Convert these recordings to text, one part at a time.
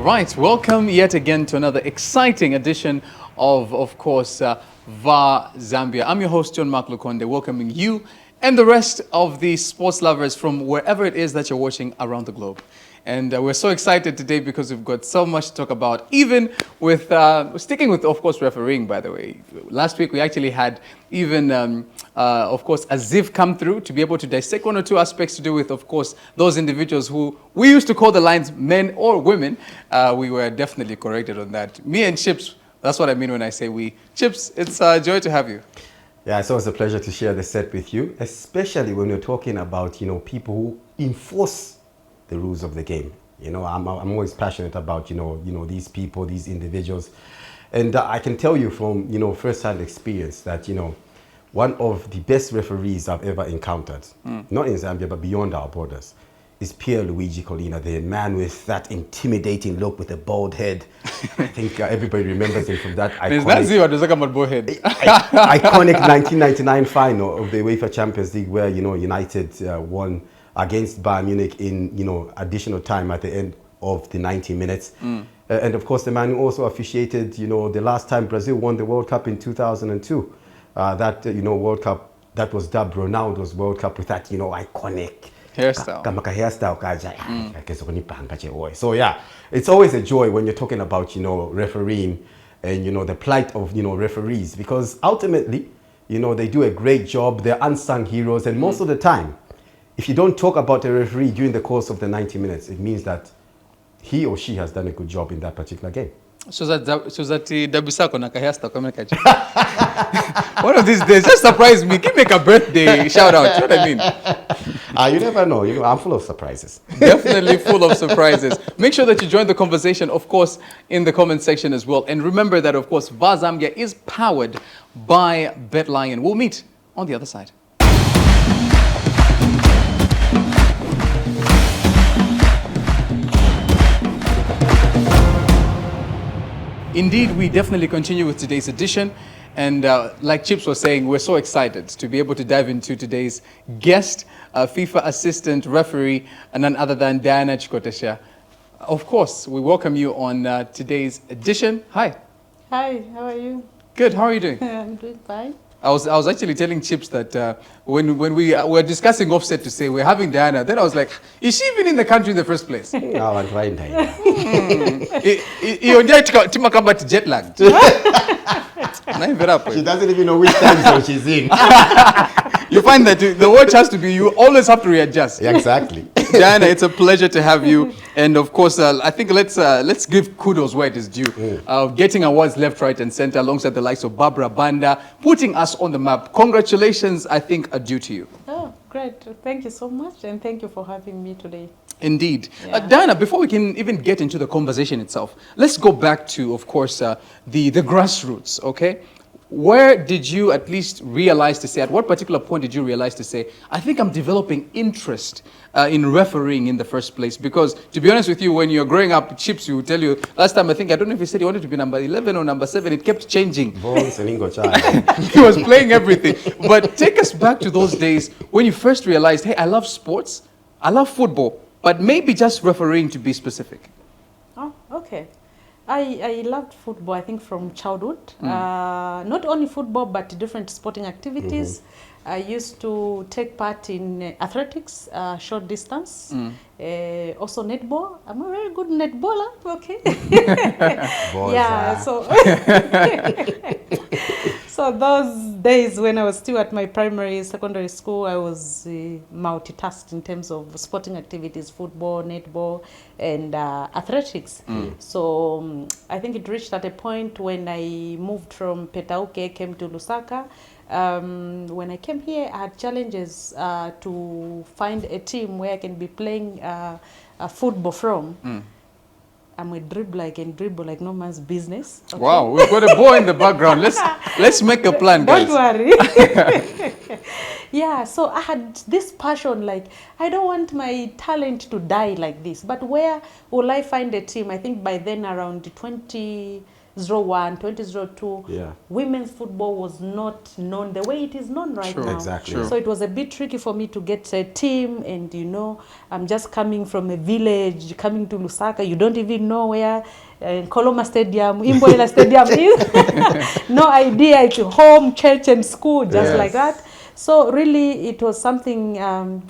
right, welcome yet again to another exciting edition of course, Var Zambia. I'm your host, John Mark Lukonde, welcoming you and the rest of the sports lovers from wherever it is that you're watching around the globe. And we're so excited today because we've got so much to talk about, even with, sticking with, of course, refereeing, by the way. Last week, we actually had even, of course, Aziv come through to be able to dissect one or two aspects to do with, of course, those individuals who we used to call the lines men or women. We were definitely corrected on that. Me and Chips, that's what I mean when I say we. Chips, it's a joy to have you. Yeah, it's always a pleasure to share the set with you, especially when you're talking about, people who enforce the rules of the game. I'm always passionate about, these people, these individuals. And I can tell you from, first-hand experience that, one of the best referees I've ever encountered, not in Zambia, but beyond our borders, is Pierluigi Collina, the man with that intimidating look with a bald head. I think everybody remembers him from that iconic 1999 final of the UEFA Champions League where, United won against Bayern Munich in, additional time at the end of the 90 minutes. And of course, the man who also officiated, the last time Brazil won the World Cup in 2002. That, World Cup, that was dubbed Ronaldo's World Cup with that, iconic hairstyle. So yeah, it's always a joy when you're talking about, refereeing and, the plight of, referees, because ultimately, they do a great job. They're unsung heroes. And most of the time, if you don't talk about a referee during the course of the 90 minutes, it means that he or she has done a good job in that particular game. So that one of these days, just surprise me. Give me a birthday shout out. You know what I mean? You never know. I'm full of surprises. Definitely full of surprises. Make sure that you join the conversation, of course, in the comment section as well. And remember that, of course, Var Zambia is powered by BetLion. We'll meet on the other side. Indeed, we definitely continue with today's edition. And like Chips was saying, we're so excited to be able to dive into today's guest, FIFA assistant referee, and none other than Diana Chikotesha. Of course, we welcome you on today's edition. Hi. Hi, how are you? Good, how are you doing? I'm doing fine. I was actually telling Chips that when we were discussing offset to say we're having Diana, then I was like, is she even in the country in the first place? No, I'm fine, Diana. You're jet lagged. She doesn't even know which time zone she's in. You find that the watch has to be, you always have to readjust. Yeah, exactly. Diana, it's a pleasure to have you. And of course, I think let's give kudos where it is due. Getting awards left, right, and center alongside the likes of Barbara Banda, putting us on the map. Congratulations, I think, are due to you. Oh, great. Thank you so much. And thank you for having me today. Indeed. Yeah. Diana, before we can even get into the conversation itself, let's go back to, of course, the grassroots, okay? Where did you at least realize to say, at what particular point did you realize to say, I think I'm developing interest in refereeing in the first place? Because to be honest with you, when you're growing up, Chips, you will tell you, last time I don't know if he said he wanted to be number 11 or number 7, it kept changing. He was playing everything. But take us back to those days when you first realized, hey, I love sports, I love football, but maybe just refereeing to be specific. Oh, okay. I loved football, I think, from childhood. Not only football, but different sporting activities. I used to take part in athletics, short distance, also netball. I'm a very good netballer, okay? Yeah, so so those days when I was still at my primary, secondary school, I was multitasked in terms of sporting activities, football, netball, and athletics. So I think it reached at a point when I moved from Petauke, came to Lusaka. When I came here, I had challenges to find a team where I can be playing football from. I'm a dribbler, I can dribble like no man's business. Okay? Wow, we've got a boy in the background. Let's make a plan, guys. Don't worry. Yeah, so I had this passion, like, I don't want my talent to die like this, but where will I find a team? I think by then around 20, 2001, 2002, Yeah. women's football was not known the way it is known right Sure. now. Exactly. Sure. So it was a bit tricky for me to get a team, and I'm just coming from a village, coming to Lusaka. You don't even know where Koloma Stadium, Imbolela Stadium is. No idea. It's home, church, and school, just Yes. like that. So really, it was something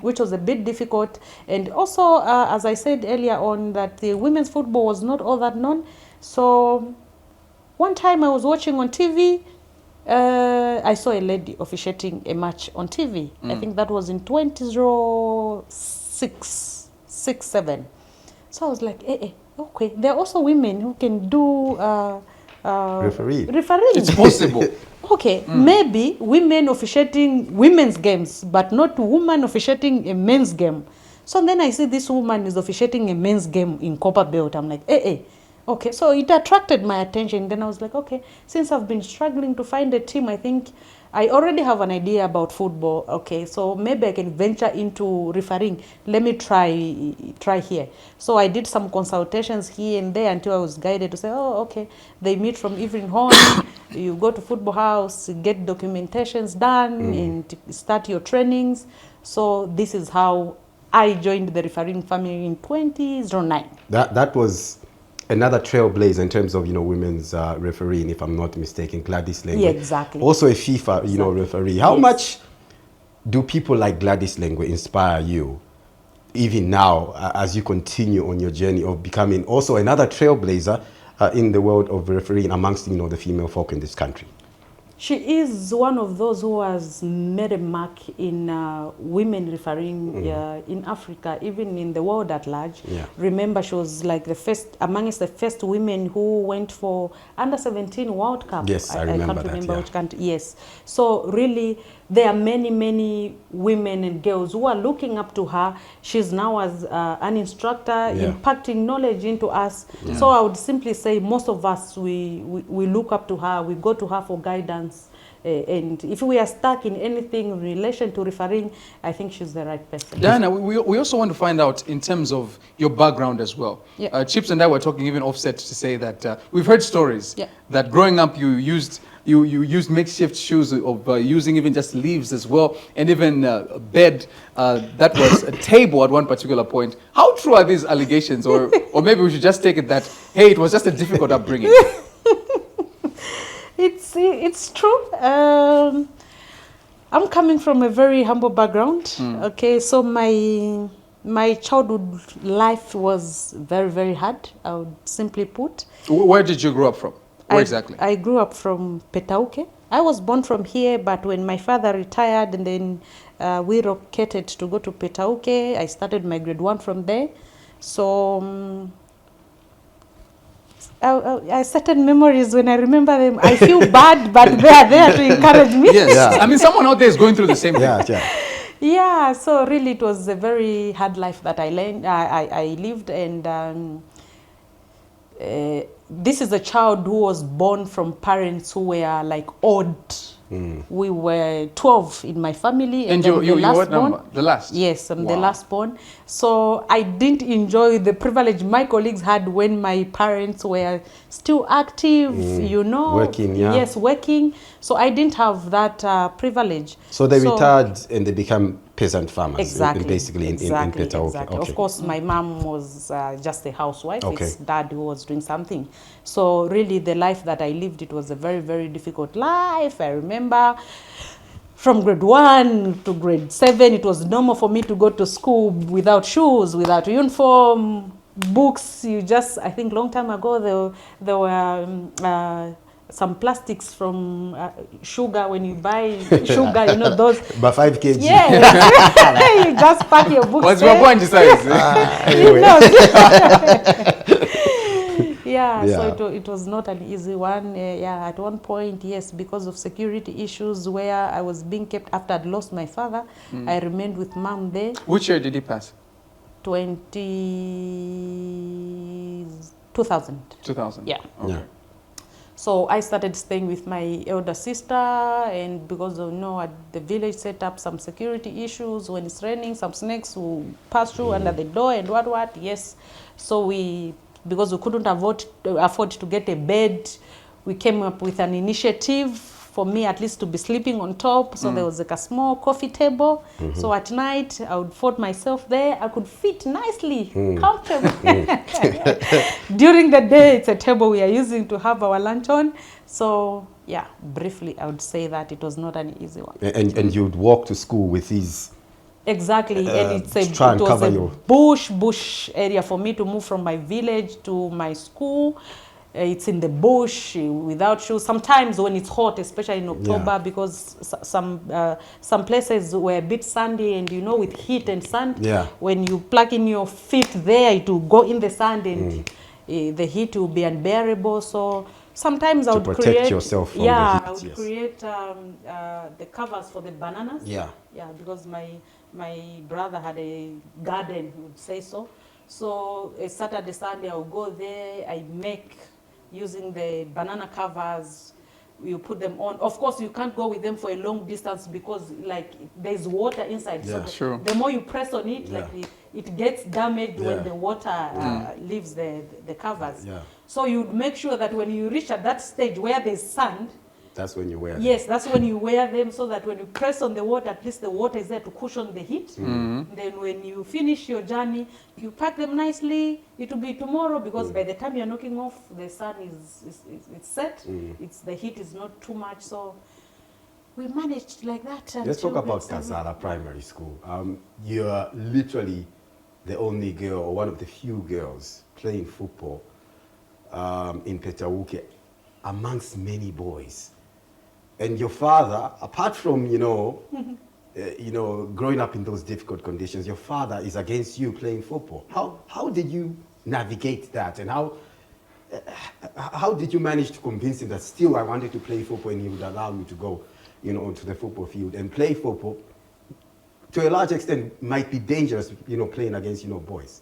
which was a bit difficult. And also, as I said earlier on, that the women's football was not all that known. So one time I was watching on TV, I saw a lady officiating a match on TV. I think that was in 2006-7. So I was like, okay, there are also women who can do refereeing. It's possible. Okay, maybe women officiating women's games, but not woman officiating a men's game. So then I see this woman is officiating a men's game in Copper Belt. I'm like, okay. So it attracted my attention. Then I was like, okay, since I've been struggling to find a team, I think I already have an idea about football. Okay, so maybe I can venture into refereeing. Let me try here. So I did some consultations here and there until I was guided to say, okay, they meet from evening home. You go to football house, get documentations done, and start your trainings. So this is how I joined the refereeing family in 2009. That was another trailblazer in terms of women's refereeing, if I'm not mistaken, Gladys Lengwe. Yeah, exactly. Also a FIFA referee. How much do people like Gladys Lengwe inspire you, even now, as you continue on your journey of becoming also another trailblazer in the world of refereeing amongst the female folk in this country? She is one of those who has made a mark in women refereeing in Africa, even in the world at large. Yeah. Remember, she was like amongst the first women who went for Under-17 World Cup. Yes, I remember can't that, remember yeah. which country. Yes. So really, there are many, many women and girls who are looking up to her. She's now as an instructor, impacting knowledge into us. Yeah. So I would simply say most of us, we look up to her. We go to her for guidance. And if we are stuck in anything in relation to refereeing, I think she's the right person. Diana, we also want to find out in terms of your background as well. Yeah. Chips and I were talking even offset to say that we've heard stories that growing up you used makeshift shoes of using even just leaves as well, and even a bed that was a table at one particular point. How true are these allegations, or maybe we should just take it that, hey, it was just a difficult upbringing? It's true. I'm coming from a very humble background. Okay, so my childhood life was very, very hard, I would simply put. Where did you grow up from? Where exactly? I grew up from Petauke. I was born from here, but when my father retired and then we relocated to go to Petauke, I started my grade 1 from there. So I certain memories, when I remember them, I feel bad, but they are there to encourage me. Yes. Yeah. I mean, someone out there is going through the same thing. Yeah, so really it was a very hard life that I lived, and this is a child who was born from parents who were like odd. We were 12 in my family, and you the last what born. number? The last? Yes, I'm the last born. So I didn't enjoy the privilege my colleagues had when my parents were still active, working. Yes, working. So I didn't have that privilege. So they retired and they become peasant farmers. Exactly. Basically in Petauke. Exactly. Okay. Of course, my mom was just a housewife. Okay. It's dad who was doing something. So really, the life that I lived, it was a very, very difficult life. I remember from grade 1 to grade 7, it was normal for me to go to school without shoes, without uniform, books. I think long time ago, there were some plastics from sugar. When you buy sugar, those. By 5 kg. Yeah. You just pack your books. What's your point, size? So it was not an easy one. At one point, yes, because of security issues where I was being kept after I'd lost my father, I remained with mom there. Which year did he pass? 2000. 2000. Yeah. Okay. Yeah. So I started staying with my elder sister, and because of at the village set up some security issues, when it's raining, some snakes will pass through under the door and what. Yes. So we because we couldn't afford to get a bed. We came up with an initiative for me at least to be sleeping on top. So there was like a small coffee table. So at night I would fold myself there. I could fit nicely, comfortably. During the day, it's a table we are using to have our lunch on. So yeah, briefly, I would say that it was not an easy one. And you'd walk to school with these. Exactly, and to try and it was cover a your bush area for me to move from my village to my school. It's in the bush without shoes. Sometimes when it's hot, especially in October, because some places were a bit sandy, and you know, with heat and sand, when you plug in your feet there, it will go in the sand, and the heat will be unbearable. So sometimes I would protect yourself from the heat. I would create the covers for the bananas. Yeah, because my brother had a garden, he would say so. So a Saturday, Sunday, I would go there. I make using the banana covers. You put them on. Of course, you can't go with them for a long distance because like there's water inside. So the more you press on it, like it gets damaged when the water leaves the covers. So you make sure that when you reach at that stage where there's sand, that's when you wear them. Yes, that's when you wear them, so that when you press on the water, at least the water is there to cushion the heat. Then when you finish your journey, you pack them nicely. It will be tomorrow, because by the time you're knocking off, the sun is set. The heat is not too much, so we managed like that. Let's talk about Kazala Primary School. You're literally the only girl, or one of the few girls, playing football in Petauke amongst many boys. And your father, apart from, growing up in those difficult conditions, your father is against you playing football. How did you navigate that? And how did you manage to convince him that still I wanted to play football and he would allow me to go, onto the football field and play football? To a large extent, might be dangerous, playing against, boys.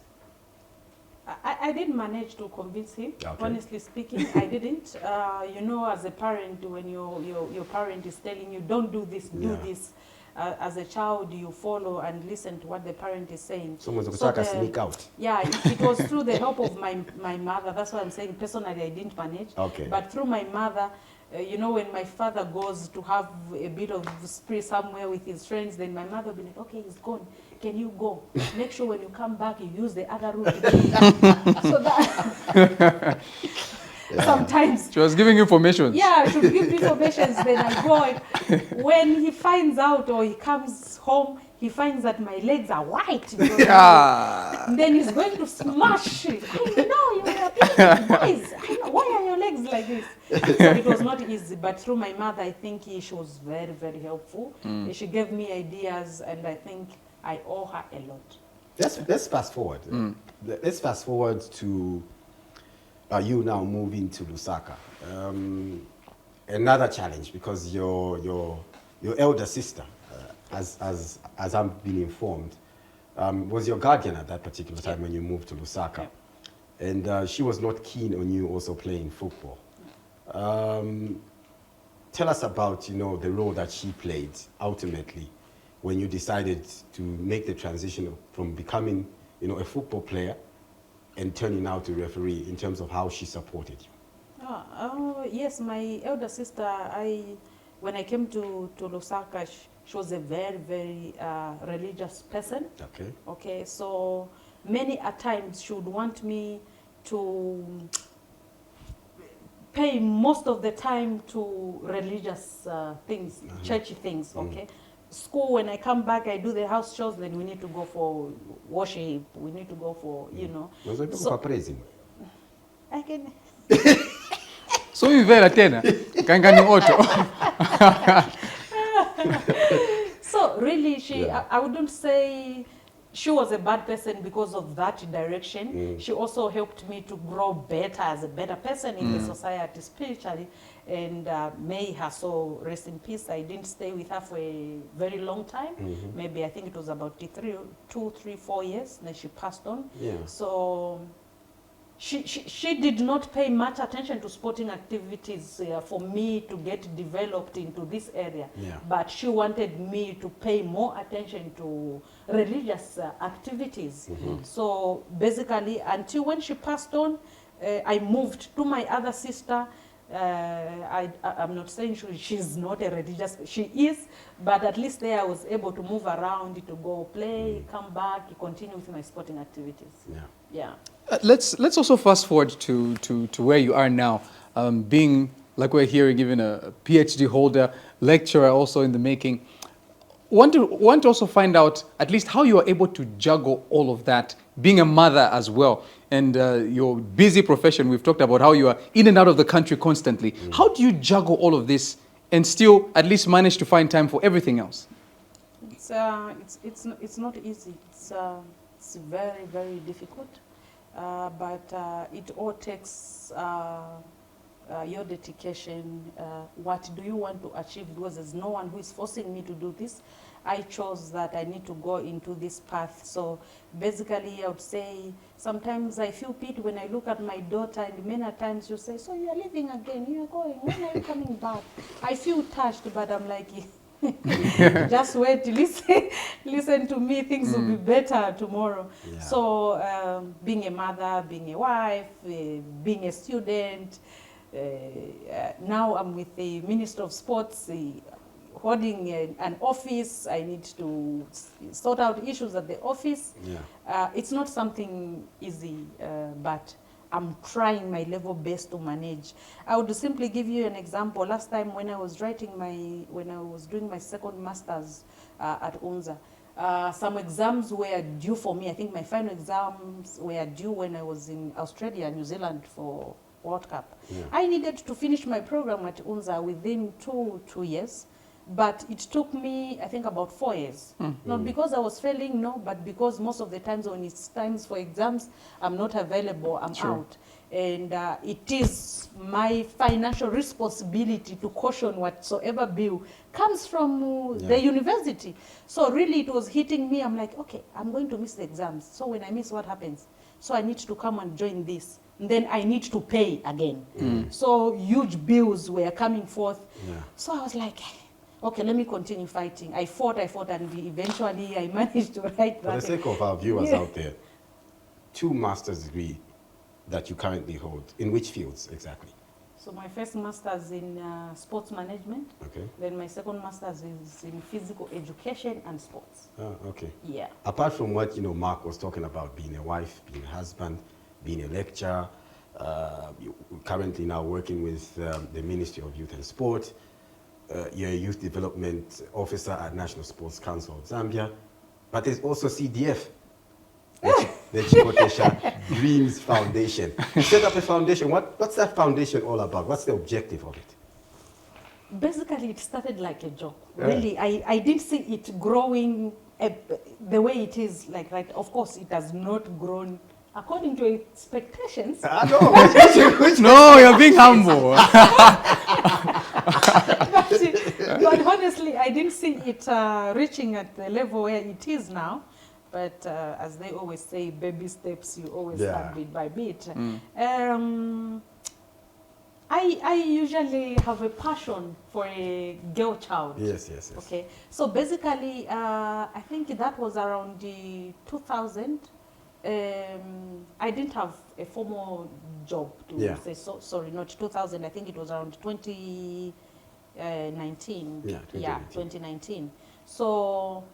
I didn't manage to convince him, honestly speaking. I didn't. As a parent, when your parent is telling you, don't do this, do this, as a child, you follow and listen to what the parent is saying. Someone's going to sneak out. Yeah, it was through the help of my mother. That's why I'm saying personally I didn't manage. But through my mother, when my father goes to have a bit of spree somewhere with his friends, then my mother will be like, okay, he's gone. Can you go? Make sure when you come back, you use the other route. So that sometimes she was giving information. Yeah, she would give information. Then I go. When he finds out, or he comes home, he finds that my legs are white. Then he's going to smash it. I know you are being boys. Why are your legs like this? So it was not easy. But through my mother, I think she was very, very helpful. She gave me ideas, and I think I owe her a lot. Let's fast forward. Let's fast forward to you now moving to Lusaka. Another challenge, because your elder sister, as I've been informed, was your guardian at that particular time when you moved to Lusaka. And she was not keen on you also playing football. Tell us about, the role that she played ultimately when you decided to make the transition from becoming, a football player and turning out to referee, in terms of how she supported you. Yes, my elder sister, when I came to Lusaka, she was a very, very religious person. Okay, so many a times she would want me to pay most of the time to religious things, churchy things, okay? School, when I come back, I do the house chores, then we need to go for worship, we need to go for, So, I can... So you vera tena, kangani auto. So really, I wouldn't say she was a bad person because of that direction. She also helped me to grow better as a better person in the society spiritually. And may her soul rest in peace. I didn't stay with her for a very long time. Maybe I think it was about 2, 3, 4 years. Then she passed on. So she did not pay much attention to sporting activities for me to get developed into this area. Yeah. But she wanted me to pay more attention to religious activities. So basically, until when she passed on, I moved to my other sister. I'm not saying she's not a religious, she is, but at least there I was able to move around, to go play, come back, continue with my sporting activities. Yeah. Yeah. Let's also fast forward to where you are now, being, like we're hearing, even a PhD holder, lecturer also in the making. Want to also find out at least how you are able to juggle all of that, being a mother as well, and your busy profession. We've talked about how you are in and out of the country constantly. How do you juggle all of this and still at least manage to find time for everything else? It's not easy. It's very, very difficult. But it all takes your dedication. What do you want to achieve? Because there's no one who is forcing me to do this. I chose that I need to go into this path. So basically, I would say sometimes I feel pity when I look at my daughter, and many times you say, "So you are leaving again? You are going? When are you coming back?" I feel touched, but I'm like, just wait, listen to me, things will be better tomorrow. Yeah. So being a mother, being a wife, being a student, now I'm with the Minister of Sports, holding an office. I need to sort out issues at the office. Yeah. It's not something easy, but I'm trying my level best to manage. I would simply give you an example. Last time when I was doing my second master's at UNZA, some exams were due for me. I think my final exams were due when I was in Australia, New Zealand for World Cup. Yeah. I needed to finish my program at UNZA within two years. But it took me, I think, about 4 years. Not because I was failing, no, but because most of the times when it's times for exams, I'm not available, I'm out. And it is my financial responsibility to caution whatsoever bill comes from the university. So really it was hitting me. I'm like, okay, I'm going to miss the exams. So when I miss, what happens? So I need to come and join this. And then I need to pay again. So huge bills were coming forth. Yeah. So I was like, okay, let me continue fighting. I fought, and eventually I managed to write that. For the sake of our viewers out there, 2 master's degree that you currently hold, in which fields exactly? So my first master's in sports management. Okay. Then my second master's is in physical education and sports. Oh, okay. Yeah. Apart from what Mark was talking about, being a wife, being a husband, being a lecturer, you're currently now working with the Ministry of Youth and Sport. You're a youth development officer at National Sports Council of Zambia, but there's also CDF, the Chikotesha Dreams Foundation. You set up a foundation. What's that foundation all about? What's the objective of it? Basically, it started like a joke. Really, I didn't see it growing the way it is. Like, right? Of course, it has not grown according to expectations. No, you're being humble. But honestly, I didn't see it reaching at the level where it is now. But as they always say, baby steps, you always start bit by bit. I usually have a passion for a girl child. Yes. Okay, so basically, I think that was around 2000. I didn't have a formal job to say so. Sorry, not 2000. I think it was around 2019. Yeah, 2019. So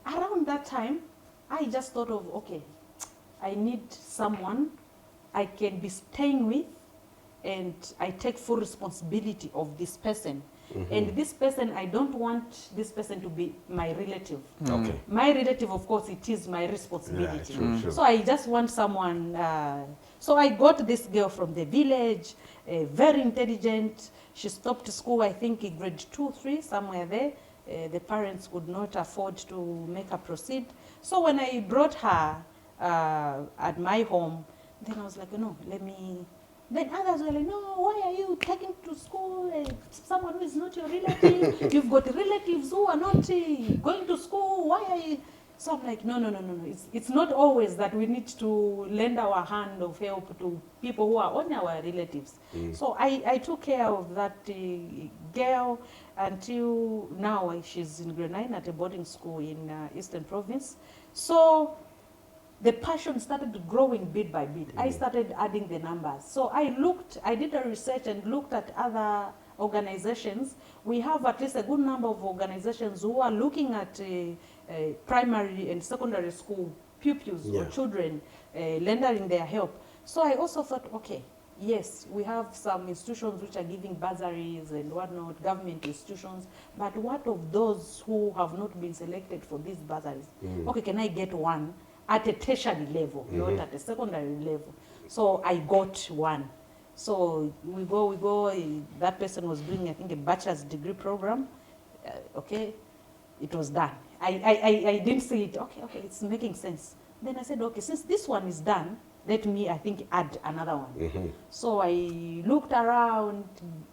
around that time, I just thought of, okay, I need someone I can be staying with, and I take full responsibility of this person. And this person, I don't want this person to be my relative. Okay. My relative, of course, it is my responsibility. Yeah, sure. So I just want someone. So I got this girl from the village, very intelligent. She stopped school, I think, in grade 2, 3, somewhere there. The parents could not afford to make her proceed. So when I brought her at my home, then I was like, no, let me. Then others were like, no, why are you taking to school someone who is not your relative? You've got relatives who are not going to school. Why are you? So I'm like, no. It's not always that we need to lend our hand of help to people who are only our relatives. So I took care of that girl until now. She's in grade 9 at a boarding school in Eastern Province. So the passion started growing bit by bit. I started adding the numbers. So I did a research and looked at other organizations. We have at least a good number of organizations who are looking at primary and secondary school pupils or children, lending their help. So I also thought, okay, yes, we have some institutions which are giving bursaries and whatnot, government institutions, but what of those who have not been selected for these bursaries? Okay, can I get one at a tertiary level, not at a secondary level? So I got one. So we go, that person was doing, I think, a bachelor's degree program. Okay, it was done. I didn't see it. Okay, it's making sense. Then I said, okay, since this one is done, let me, I think, add another one. So I looked around,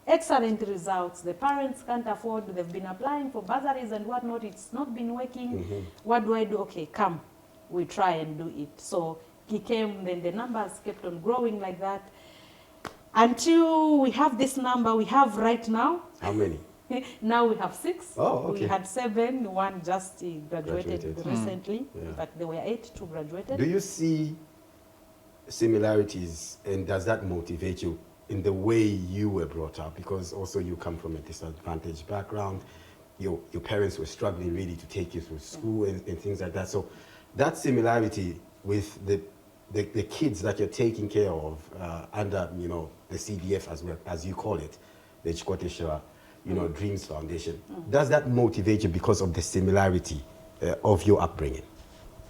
excellent results. The parents can't afford, they've been applying for bursaries and whatnot. It's not been working. What do I do? Okay, come, we try and do it. So he came, then the numbers kept on growing like that. Until we have this number we have right now. How many? Now we have 6. Oh, okay. We had 7. One just graduated recently. Yeah. In fact, there were 8 who graduated. Do you see similarities, and does that motivate you in the way you were brought up? Because also you come from a disadvantaged background. Your parents were struggling really to take you through school and things like that. So that similarity with the kids that you're taking care of under, the CDF, as you call it, the Chikotesha Dreams Foundation. Does that motivate you because of the similarity of your upbringing?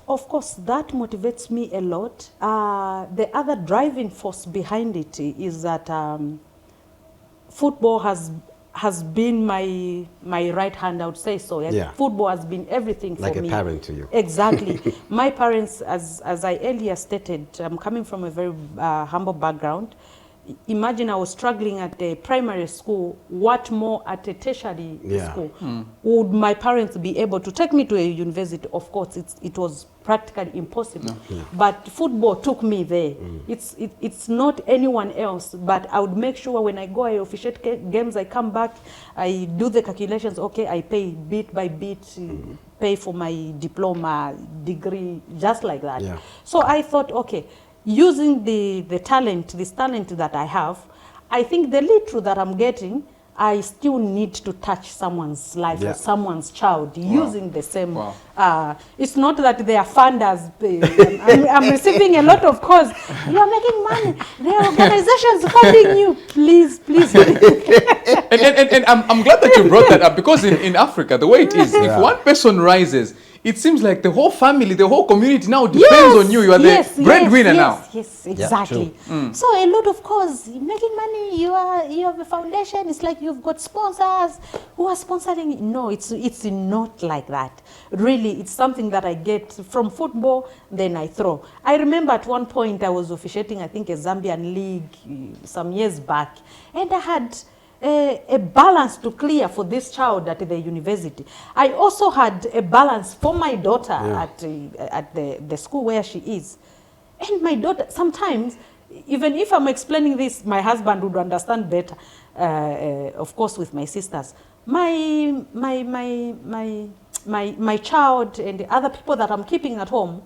Of course, that motivates me a lot. The other driving force behind it is that football has been my right hand, I would say so. Yeah. Football has been everything for me. Like a parent to you. Exactly. My parents, as I earlier stated, I'm coming from a very humble background. Imagine I was struggling at the primary school, what more at a tertiary school? Would my parents be able to take me to a university? Of course, it was practically impossible. But football took me there. It's not anyone else, but I would make sure when I go, I officiate games, I come back, I do the calculations, okay, I pay bit by bit, pay for my diploma, degree, just like that. So I thought, okay, using this talent that I have, I think the little that I'm getting, I still need to touch someone's life or someone's child using the same. It's not that they are funders. I'm receiving a lot of calls. You are making money. There are organizations funding you. Please. and I'm glad that you brought that up, because in Africa, the way it is, if one person rises, it seems like the whole family, the whole community now depends on you. You are the breadwinner now. Yes, exactly. So a lot of cause, making money, you have a foundation, it's like you've got sponsors who are sponsoring. No, it's not like that. Really, it's something that I get from football, then I throw. I remember at one point I was officiating, I think, a Zambian league some years back, and I had a balance to clear for this child at the university. I also had a balance for my daughter at the school where she is. And my daughter, sometimes, even if I'm explaining this, my husband would understand better, of course, with my sisters. My child and the other people that I'm keeping at home,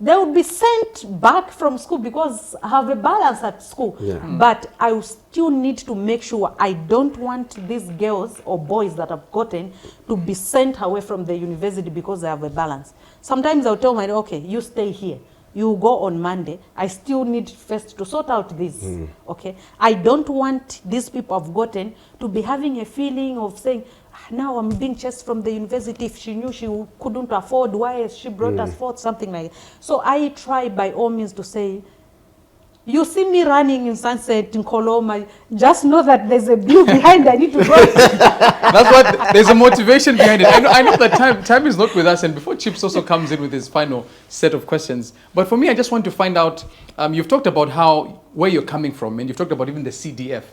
they would be sent back from school because I have a balance at school. But I will still need to make sure I don't want these girls or boys that I've gotten to be sent away from the university because I have a balance. Sometimes I'll tell my, okay, you stay here. You go on Monday. I still need first to sort out this. Okay? I don't want these people I've gotten to be having a feeling of saying, now I'm being chased from the university. If she knew she couldn't afford, why has she brought us forth, something like that. So I try by all means to say, you see me running in Sunset, in Coloma, just know that there's a bill behind I need to go. That's what, there's a motivation behind it. I know that time is not with us, and before Chips also comes in with his final set of questions. But for me, I just want to find out, you've talked about where you're coming from, and you've talked about even the CDF.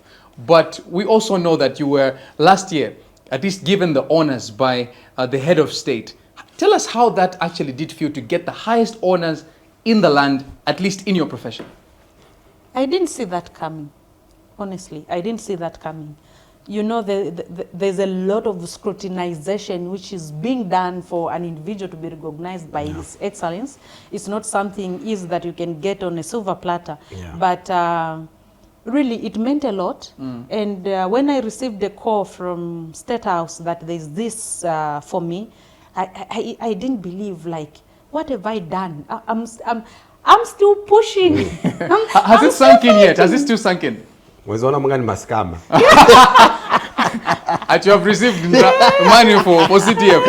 But we also know that you were, last year, at least given the honors by the head of state. Tell us how that actually did for you to get the highest honors in the land, at least in your profession. I didn't see that coming. Honestly, I didn't see that coming. You know, there's a lot of scrutinization which is being done for an individual to be recognized by his excellence. It's not something easy that you can get on a silver platter. But really, it meant a lot. And when I received the call from State House that there's this for me, I didn't believe, like, what have I done? I'm still pushing. Has it sunk in yet? Has it still sunk in? At you have received money for CTF.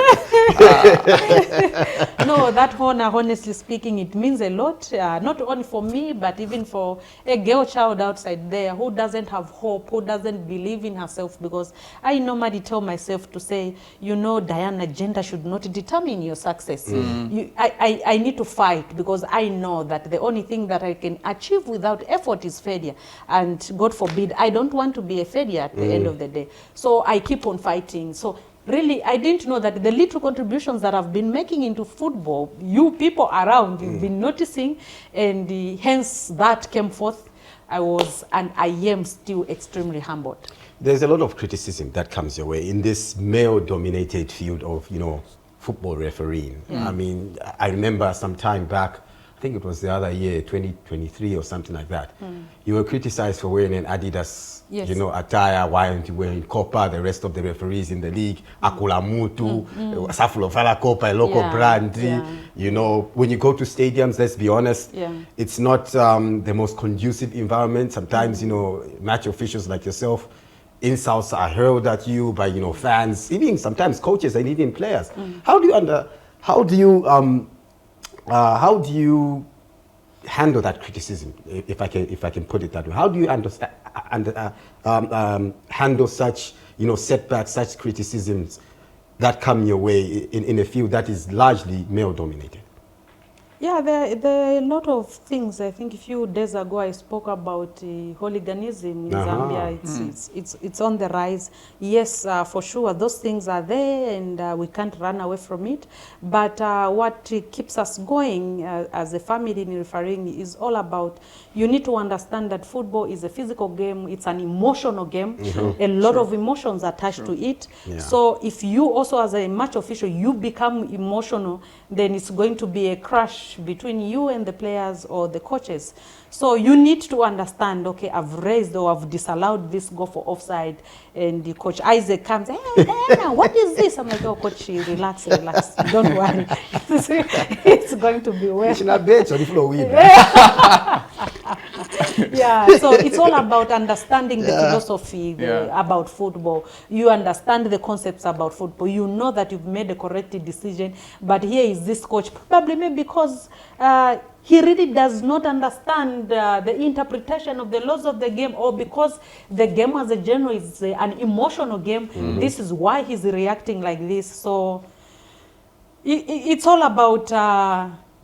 No, that honor, honestly speaking, it means a lot, not only for me, but even for a girl child outside there who doesn't have hope, who doesn't believe in herself, because I normally tell myself to say, you know, Diana, gender should not determine your success. I need to fight, because I know that the only thing that I can achieve without effort is failure. And God forbid, I don't want to be a failure at the end of the day. So I keep on fighting. So really, I didn't know that the little contributions that I've been making into football, you people around, you've been noticing, and hence that came forth. I was, and I am still extremely humbled. There's a lot of criticism that comes your way in this male-dominated field of, you know, football refereeing. I mean, I remember some time back, I think it was the other year, 2023 or something like that. You were criticized for wearing an Adidas, you know, attire, why aren't you wearing Copa, the rest of the referees in the league, Akula Mutu, Safulo Fala Copa, a local brand. You know, when you go to stadiums, let's be honest, it's not the most conducive environment. Sometimes, you know, match officials like yourself, insults are hurled at you by, you know, fans, even sometimes coaches and even players. How do you handle that criticism, if I can put it that way? How do you understand handle such, you know, setbacks, such criticisms that come your way in a field that is largely male dominated? Yeah, there are a lot of things. I think a few days ago I spoke about hooliganism in Zambia. It's on the rise. Yes, for sure, those things are there, and we can't run away from it. But what keeps us going as a family in refereeing is all about, you need to understand that football is a physical game. It's an emotional game. A lot of emotions attached to it. So if you also, as a match official, you become emotional, then it's going to be a crash between you and the players or the coaches. So you need to understand, okay, I've raised or I've disallowed this go for offside, and the coach Isaac comes, hey, Diana, what is this? I'm like, oh, coach, relax, don't worry. It's going to be well. Yeah, so it's all about understanding the philosophy about football. You understand the concepts about football. You know that you've made a correct decision, but here is this coach, probably maybe because he really does not understand the interpretation of the laws of the game, or because the game as a general is an emotional game. This is why he's reacting like this. So it's all about,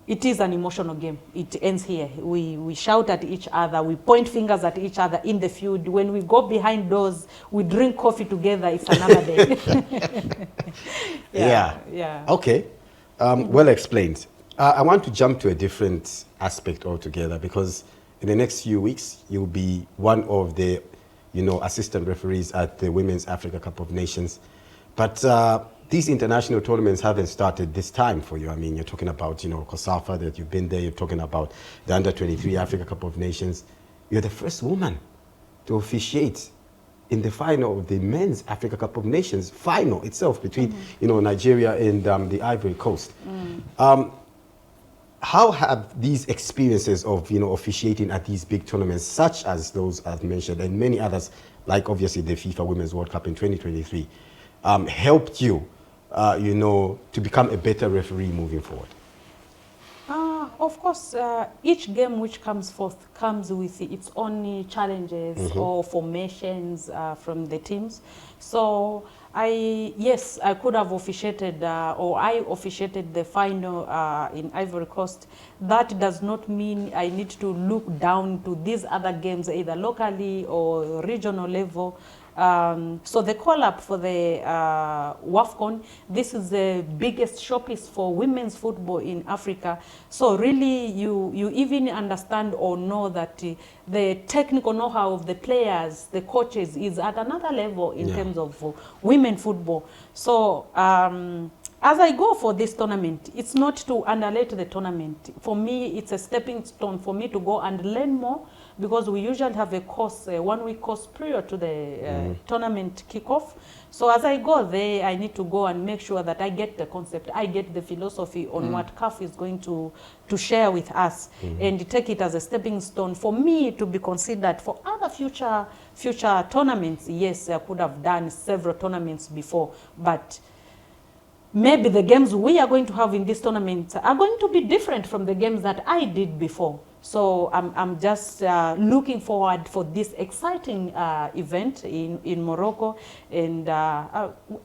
it is an emotional game. It ends here. We shout at each other. We point fingers at each other in the field. When we go behind doors, we drink coffee together. It's another day. Yeah. Okay. Well explained. I want to jump to a different aspect altogether, because in the next few weeks, you'll be one of the, you know, assistant referees at the Women's Africa Cup of Nations. But these international tournaments haven't started this time for you. I mean, you're talking about, you know, COSAFA, that you've been there. You're talking about the Under-23 Africa Cup of Nations. You're the first woman to officiate in the final of the Men's Africa Cup of Nations final itself between, you know, Nigeria and the Ivory Coast. How have these experiences of, you know, officiating at these big tournaments, such as those I've mentioned, and many others, like obviously the FIFA Women's World Cup in 2023, helped you, you know, to become a better referee moving forward? Of course, each game which comes forth comes with its own challenges or formations from the teams. So yes, I could have officiated, or I officiated the final in Ivory Coast. That does not mean I need to look down to these other games, either locally or regional level. So the call-up for the Afcon, this is the biggest showpiece for women's football in Africa. So really, you even understand or know that the technical know-how of the players, the coaches, is at another level in terms of women football. So as I go for this tournament, it's not to underrate the tournament. For me, it's a stepping stone for me to go and learn more, because we usually have a course, a 1-week course prior to the tournament kickoff. So as I go there, I need to go and make sure that I get the concept, I get the philosophy on what CAF is going to share with us, and take it as a stepping stone for me to be considered for other future tournaments. Yes, I could have done several tournaments before, but maybe the games we are going to have in this tournament are going to be different from the games that I did before. So I'm just looking forward for this exciting event in Morocco, and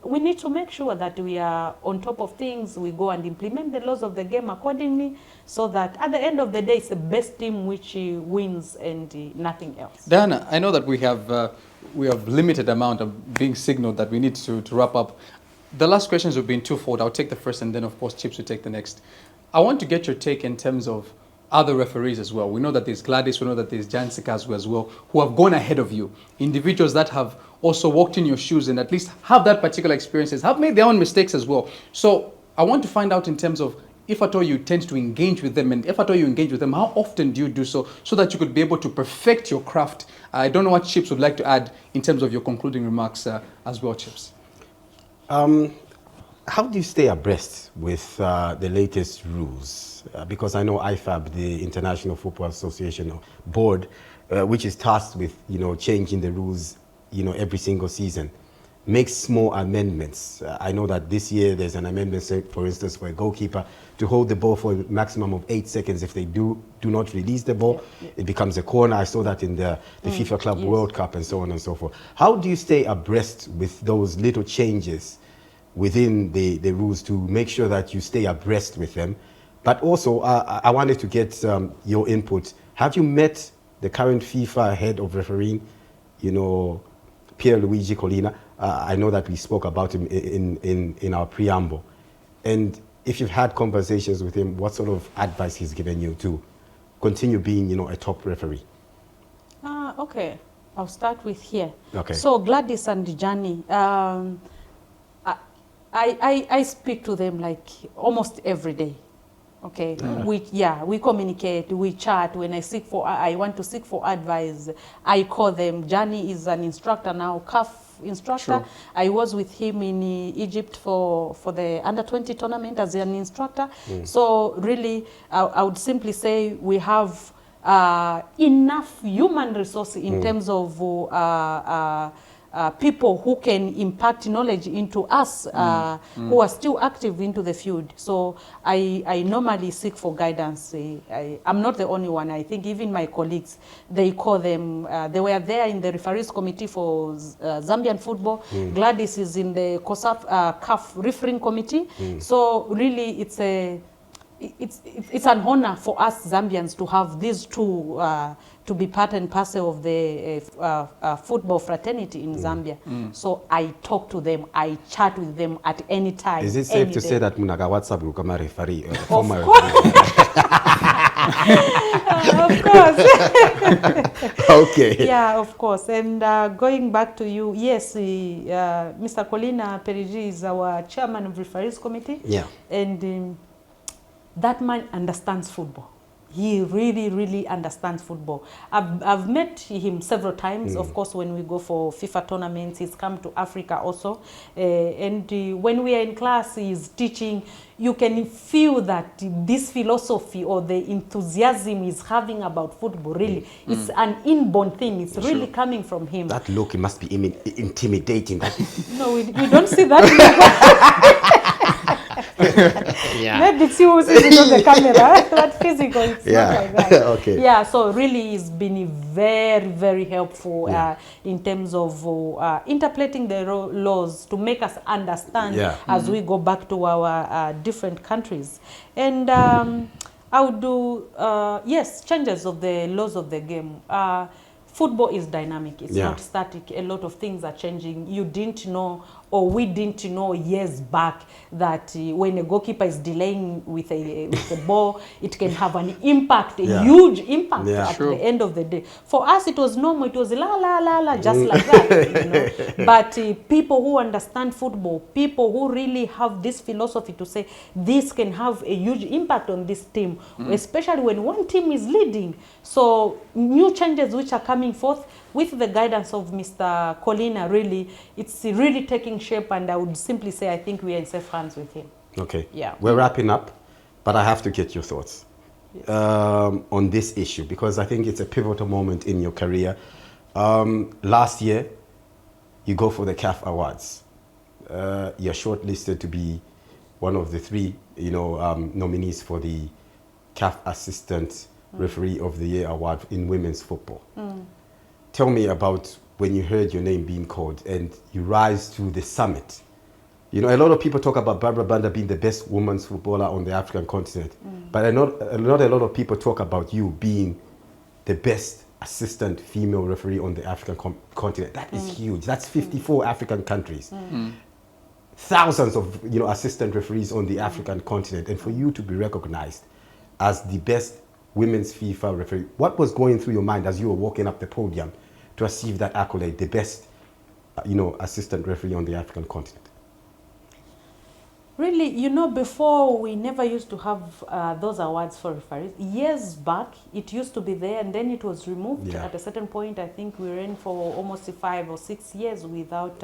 we need to make sure that we are on top of things. We go and implement the laws of the game accordingly, so that at the end of the day, it's the best team which wins and nothing else. Diana, I know that we have limited amount of being signaled that we need to wrap up. The last questions have been twofold. I'll take the first, and then of course Chips will take the next. I want to get your take in terms of other referees as well. We know that there's Gladys, we know that there's Jansika as well, who have gone ahead of you. Individuals that have also walked in your shoes and at least have that particular experiences, have made their own mistakes as well. So I want to find out in terms of, if at all you tend to engage with them, and if at all you engage with them, how often do you do so that you could be able to perfect your craft? I don't know what Chips would like to add in terms of your concluding remarks as well, Chips. How do you stay abreast with the latest rules? Because I know IFAB, the International Football Association board, which is tasked with changing the rules every single season, makes small amendments. I know that this year there's an amendment, say, for instance, for a goalkeeper to hold the ball for a maximum of 8 seconds. If they do not release the ball, it becomes a corner. I saw that in the FIFA Club World Cup and so on and so forth. How do you stay abreast with those little changes within the rules to make sure that you stay abreast with them? But also, I wanted to get your input. Have you met the current FIFA head of refereeing, Pierluigi Collina? I know that we spoke about him in our preamble. And if you've had conversations with him, what sort of advice he's given you to continue being, a top referee? Okay, I'll start with here. Okay. So Gladys and Johnny, I speak to them like almost every day. Okay, we communicate, we chat. When I want to seek for advice, I call them. Johnny is an instructor now, CAF instructor. Sure. I was with him in Egypt for the under-20 tournament as an instructor. So really, I would simply say we have enough human resource in terms of people who can impact knowledge into us who are still active into the field. So I normally seek for guidance. I'm not the only one. I think even my colleagues, they call them, they were there in the referees committee for Zambian football. Gladys is in the CAF refereeing committee. So really it's an honor for us Zambians to have these two to be part and parcel of the football fraternity in Zambia. So I talk to them, I chat with them at any time. Is it safe to say that Munaga WhatsApp will come a referee? Former Of course. Okay. Yeah, of course. And going back to you, yes, Mr. Collina Perigi is our chairman of referees committee. Yeah. And that man understands football. He really, really understands football. I've met him several times. Of course, when we go for FIFA tournaments, he's come to Africa also. And when we are in class, he's teaching. You can feel that this philosophy or the enthusiasm he's having about football, really, it's an inborn thing. It's really coming from him. That look, it must be intimidating. No, we don't see that. Yeah. Maybe it's you who sees it on the camera, but physical, it's not like that. Okay. Yeah, so really it's been very, very helpful in terms of interpreting the laws to make us understand as we go back to our different countries. And I would do, yes, changes of the laws of the game. football is dynamic. It's Yeah. not static. A lot of things are changing. You didn't know, or we didn't know years back that when a goalkeeper is delaying with a ball, it can have an impact, a Yeah. huge impact Yeah. at True. the end of the day. For us, it was normal. It was la la la la, just like that. You know? But people who understand football, people who really have this philosophy to say this can have a huge impact on this team, especially when one team is leading. So new changes which are coming forth with the guidance of Mr. Colina, really, it's really taking shape, and I would simply say I think we are in safe hands with him. Okay. Yeah. We're wrapping up, but I have to get your thoughts on this issue, because I think it's a pivotal moment in your career. Last year, you go for the CAF Awards. You're shortlisted to be one of the 3, nominees for the CAF Assistant Referee of the Year award in women's football. Tell me about when you heard your name being called and you rise to the summit. You know, a lot of people talk about Barbara Banda being the best women's footballer on the African continent, but not a lot of people talk about you being the best assistant female referee on the African continent. That is huge. That's 54 African countries. Thousands of assistant referees on the African continent, and for you to be recognized as the best women's FIFA referee, what was going through your mind as you were walking up the podium to achieve that accolade, the best assistant referee on the African continent? Really, before we never used to have those awards for referees. Years back, it used to be there, and then it was removed. Yeah. At a certain point, I think we ran for almost 5 or 6 years without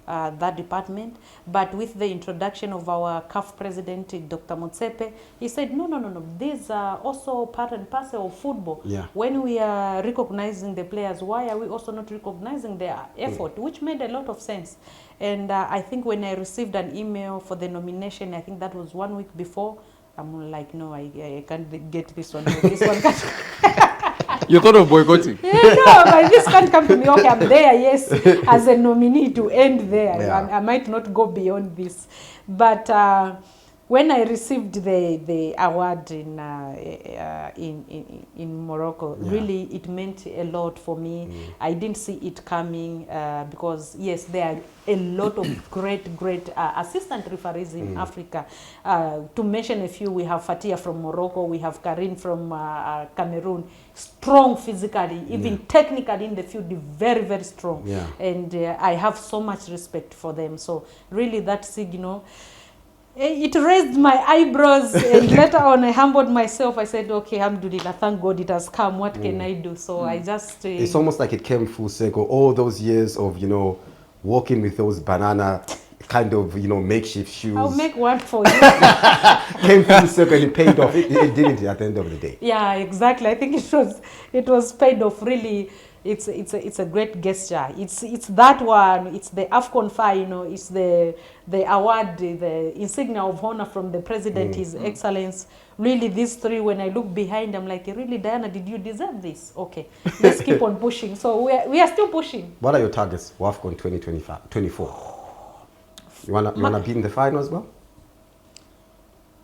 that department. But with the introduction of our CAF president, Dr. Motsepe, he said, no, these are also part and parcel of football. Yeah. When we are recognizing the players, why are we also not recognizing their effort? Which made a lot of sense. And I think when I received an email for the nomination, I think that was 1 week before, I'm like, no, I can't get this one. No, this one can't. You thought of boycotting? Yeah, no, but this can't come to me. Okay, I'm there, yes, as a nominee to end there. Yeah. I might not go beyond this. But when I received the award in Morocco, Yeah. really it meant a lot for me. I didn't see it coming because yes, there are a lot of great assistant referees in Africa. To mention a few, we have Fatia from Morocco, we have Karin from Cameroon, strong physically, even technically in the field, very, very strong. Yeah. And I have so much respect for them. So really that signal, it raised my eyebrows, and later on I humbled myself. I said, okay, alhamdulillah, thank God it has come. What can I do? So I just... It's almost like it came full circle. All those years of, walking with those banana kind of, makeshift shoes. I'll make one for you. Came full circle and it paid off. It didn't at the end of the day. Yeah, exactly. I think it was paid off. Really, it's a great gesture. It's that one. It's the Afcon fire. It's the award, the insignia of honor from the president, His Excellence. Really, these 3. When I look behind, I'm like, really, Diana, did you deserve this? Okay, let's keep on pushing. So we are still pushing. What are your targets for Afcon 2024? You wanna be in the final as well?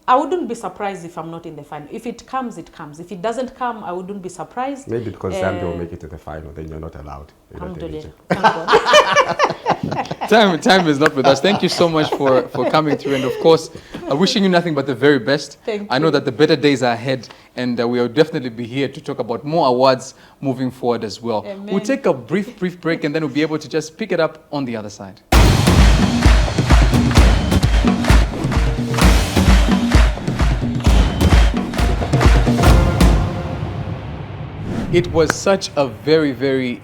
I wouldn't be surprised if I'm not in the final. If it comes, it comes. If it doesn't come, I wouldn't be surprised. Maybe because Zambia will make it to the final, then you're not allowed. Alhamdulillah. Thank God. Time is not with us. Thank you so much for coming through, and of course, wishing you nothing but the very best. Thank I know you. that the better days are ahead, and we will definitely be here to talk about more awards moving forward as well. Amen. We'll take a brief break, and then we'll be able to just pick it up on the other side. It was such a very, very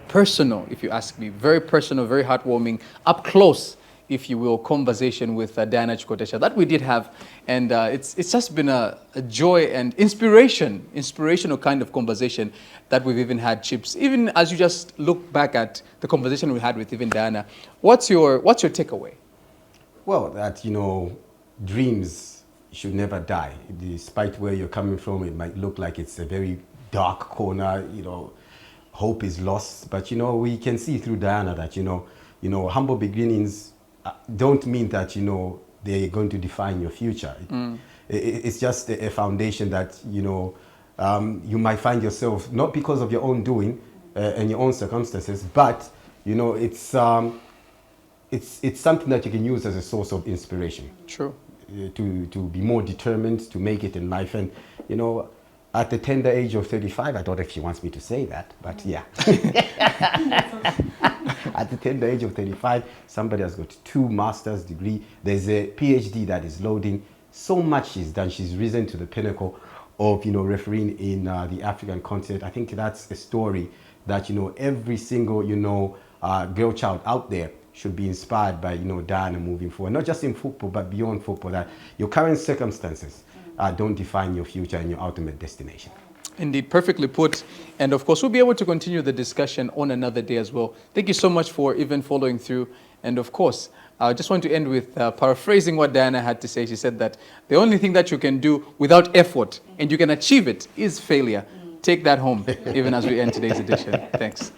personal, if you ask me, very personal, very heartwarming, up close, if you will, conversation with Diana Chikotesha that we did have. And it's just been a joy and inspirational kind of conversation that we've even had, Chips. Even as you just look back at the conversation we had with even Diana, what's your takeaway? Well, that, dreams should never die. Despite where you're coming from, it might look like it's a very dark corner, hope is lost. But, we can see through Diana that, humble beginnings don't mean that, they're going to define your future. It's just a foundation that, you might find yourself, not because of your own doing, and your own circumstances, but you know, it's something that you can use as a source of inspiration. True. To be more determined to make it in life. And you know, at the tender age of 35, I don't know if she wants me to say that, but yeah. At the tender age of 35, somebody has got 2 master's degree. There's a PhD that is loading. So much she's done. She's risen to the pinnacle of, you know, refereeing in the African continent. I think that's a story that, you know, every single, you know, girl child out there should be inspired by, you know, Diana moving forward. Not just in football, but beyond football, that your current circumstances don't define your future and your ultimate destination. Indeed, perfectly put. And of course, we'll be able to continue the discussion on another day as well. Thank you so much for even following through. And of course, I just want to end with paraphrasing what Diana had to say. She said that the only thing that you can do without effort and you can achieve it is failure. Take that home, even as we end today's edition. Thanks.